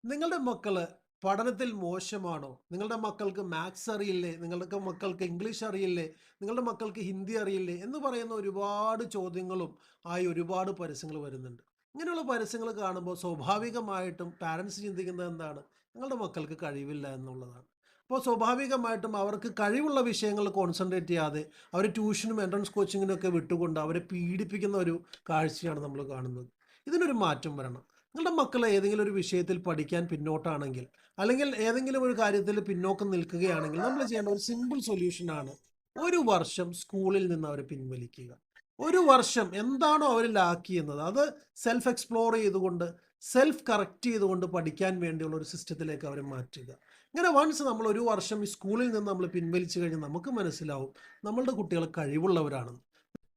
നിങ്ങളുടെ മക്കള് പഠനത്തിൽ മോശമാണോ? നിങ്ങളുടെ മക്കൾക്ക് മാത്സ് അറിയില്ലേ? നിങ്ങളുടെ മക്കൾക്ക് ഇംഗ്ലീഷ് അറിയില്ലേ? നിങ്ങളുടെ മക്കൾക്ക് ഹിന്ദി അറിയില്ലേ? എന്ന് പറയുന്ന ഒരുപാട് ചോദ്യങ്ങളും ഒരുപാട് പരസ്യങ്ങൾ വരുന്നുണ്ട്. ഇങ്ങനെയുള്ള പരസ്യങ്ങൾ കാണുമ്പോൾ സ്വാഭാവികമായിട്ടും പാരൻസ് ചിന്തിക്കുന്നത് എന്താണ്? ഞങ്ങളുടെ മക്കൾക്ക് കഴിവില്ല എന്നുള്ളതാണ്. അപ്പോൾ സ്വാഭാവികമായിട്ടും അവർക്ക് കഴിവുള്ള വിഷയങ്ങളിൽ കോൺസെൻട്രേറ്റ് ചെയ്യാതെ അവർ ട്യൂഷനും എൻട്രൻസ് കോച്ചിങ്ങിനും ഒക്കെ വിട്ടുകൊണ്ട് അവരെ പീഡിപ്പിക്കുന്ന ഒരു കാഴ്ചയാണ് നമ്മൾ കാണുന്നത്. ഇതിനൊരു മാറ്റം വരണം. നിങ്ങളുടെ മക്കൾ ഏതെങ്കിലും ഒരു വിഷയത്തിൽ പഠിക്കാൻ പിന്നോട്ടാണെങ്കിൽ, അല്ലെങ്കിൽ ഏതെങ്കിലും ഒരു കാര്യത്തിൽ പിന്നോക്കം നിൽക്കുകയാണെങ്കിൽ, നമ്മൾ ചെയ്യേണ്ട ഒരു സിമ്പിൾ സൊല്യൂഷനാണ് ഒരു വർഷം സ്കൂളിൽ നിന്ന് അവരെ പിൻവലിക്കുക. ഒരു വർഷം എന്താണോ അവർ ലാക്കിയെന്നത് അത് സെൽഫ് എക്സ്പ്ലോർ ചെയ്തുകൊണ്ട്, സെൽഫ് കറക്റ്റ് ചെയ്തുകൊണ്ട് പഠിക്കാൻ വേണ്ടിയുള്ള ഒരു സിസ്റ്റത്തിലേക്ക് അവരെ മാറ്റുക. ഇങ്ങനെ വൺസ് നമ്മൾ ഒരു വർഷം ഈ സ്കൂളിൽ നിന്ന് നമ്മൾ പിൻവലിച്ചു കഴിഞ്ഞാൽ നമുക്ക് മനസ്സിലാവും നമ്മളുടെ കുട്ടികൾ കഴിവുള്ളവരാണെന്ന്.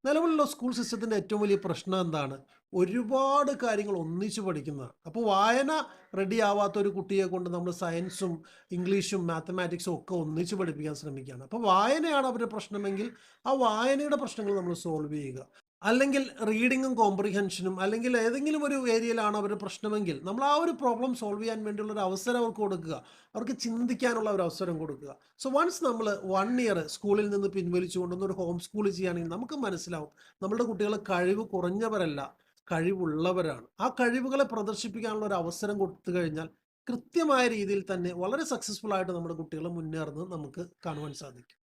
നിലവിലുള്ള സ്കൂൾ സിസ്റ്റത്തിൻ്റെ ഏറ്റവും വലിയ പ്രശ്നം എന്താണ്? ഒരുപാട് കാര്യങ്ങൾ ഒന്നിച്ച് പഠിക്കുന്നതാണ്. അപ്പോൾ വായന റെഡി ആവാത്ത ഒരു കുട്ടിയെ കൊണ്ട് നമ്മൾ സയൻസും ഇംഗ്ലീഷും മാത്തമാറ്റിക്സും ഒക്കെ ഒന്നിച്ച് പഠിപ്പിക്കാൻ ശ്രമിക്കുകയാണ്. അപ്പോൾ വായനയാണ് അവരുടെ പ്രശ്നമെങ്കിൽ ആ വായനയുടെ പ്രശ്നങ്ങൾ നമ്മൾ സോൾവ് ചെയ്യുക. അല്ലെങ്കിൽ റീഡിങ്ങും കോംപ്രിഹെൻഷനും അല്ലെങ്കിൽ ഏതെങ്കിലും ഒരു ഏരിയയിലാണ് അവരുടെ പ്രശ്നമെങ്കിൽ നമ്മൾ ആ ഒരു പ്രോബ്ലം സോൾവ് ചെയ്യാൻ വേണ്ടിയുള്ള ഒരു അവസരം അവർക്ക് കൊടുക്കുക. അവർക്ക് ചിന്തിക്കാനുള്ള ഒരു അവസരം കൊടുക്കുക. സോ വൺസ് നമ്മൾ 1 ഇയർ സ്കൂളിൽ നിന്ന് പിൻവലിച്ചുകൊണ്ടൊന്ന് ഒരു ഹോം സ്കൂൾ ചെയ്യുകയാണെങ്കിൽ നമുക്ക് മനസ്സിലാവും നമ്മളുടെ കുട്ടികൾ കഴിവ് കുറഞ്ഞവരല്ല, കഴിവുള്ളവരാണ്. ആ കഴിവുകളെ പ്രദർശിപ്പിക്കാനുള്ള ഒരു അവസരം കൊടുത്തു കഴിഞ്ഞാൽ കൃത്യമായ രീതിയിൽ തന്നെ വളരെ സക്സസ്ഫുൾ ആയിട്ട് നമ്മുടെ കുട്ടികൾ മുന്നേറുന്നത് നമുക്ക് കാണുവാൻ സാധിക്കും.